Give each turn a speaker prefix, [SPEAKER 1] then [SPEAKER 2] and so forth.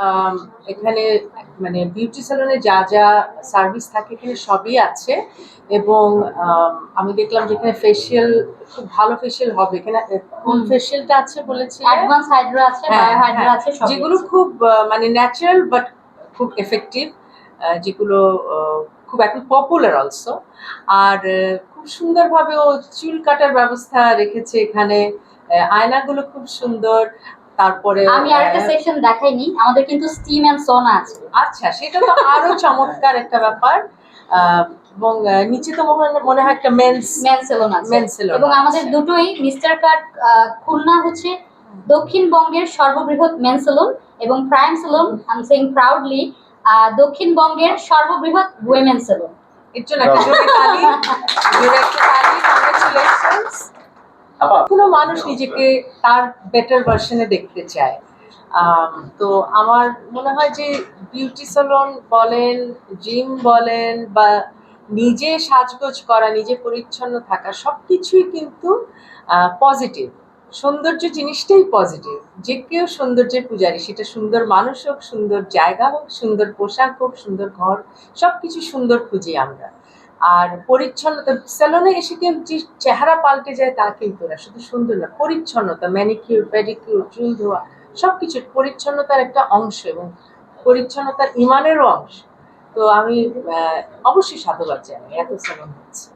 [SPEAKER 1] আম, এখানে মানে বিউটি সেলুনে যা যা সার্ভিস থাকে এখানে সবই আছে। এবং আমি দেখলাম যে এখানে ফেসিয়াল, খুব ভালো ফেসিয়াল হবে এখানে। কোন ফেসিয়ালটা আছে বলেছি?
[SPEAKER 2] অ্যাডভান্স হাইড্রো আছে, বায়ো হাইড্রো আছে, সব
[SPEAKER 1] যেগুলো খুব মানে ন্যাচারাল বাট খুব এফেক্টিভ, যেগুলো খুব এখন পপুলার অলসো। আর খুব সুন্দরভাবে ও চুল কাটার ব্যবস্থা রেখেছে এখানে। আয়নাগুলো খুব সুন্দর। তারপরে
[SPEAKER 2] আমি আরেকটা সেকশন দেখাইনি, আমাদের কিন্তু স্টিম এন্ড সোনা আছে।
[SPEAKER 1] আচ্ছা, সেটা তো আরো চমৎকার একটা ব্যাপার। এবং নিচে তো মনে হয় একটা মেন্স
[SPEAKER 2] সেলুন আছে,
[SPEAKER 1] মেন্স সেলুন।
[SPEAKER 2] এবং আমাদের দুটোই মিস্টার কাট খুলনা হচ্ছে দক্ষিণবঙ্গের সর্ববৃহৎ মেন সেলুন, এবং prime salon I am saying proudly দক্ষিণবঙ্গের সর্ববৃহৎ উইমেন সেলুন।
[SPEAKER 1] এর জন্য একটা জোরে তালি, জোরে একটা তালি, কংগ্রেচুলেশনস। কোনো মানুষ নিজেকে তার বেটার ভার্সনে দেখতে চায়। তো আমার মনে হয় যে বিউটি সেলুন বলেন, জিম বলেন, বা নিজে সাজগোজ করা, নিজে পরিচ্ছন্ন থাকা, সবকিছুই কিন্তু পজিটিভ। সৌন্দর্য জিনিসটাই পজিটিভ। যে কেউ সৌন্দর্যের পূজারী, সেটা সুন্দর মানুষ হোক, সুন্দর জায়গা হোক, সুন্দর পোশাক হোক, সুন্দর ঘর, সবকিছু সুন্দর খুঁজি আমরা। আর পরিচ্ছন্নতা, সেলুনে এসে কেউ যে চেহারা পাল্টে যায় তা কিন্তু না, শুধু সুন্দর না, পরিচ্ছন্নতা, ম্যানিকিউর, পেডিকিউর, চুল ধোয়া, সবকিছু পরিচ্ছন্নতার একটা অংশ, এবং পরিচ্ছন্নতার ইমানেরও অংশ। তো আমি অবশ্যই সাধুবাদ জানাই, এত সেলুন হচ্ছে।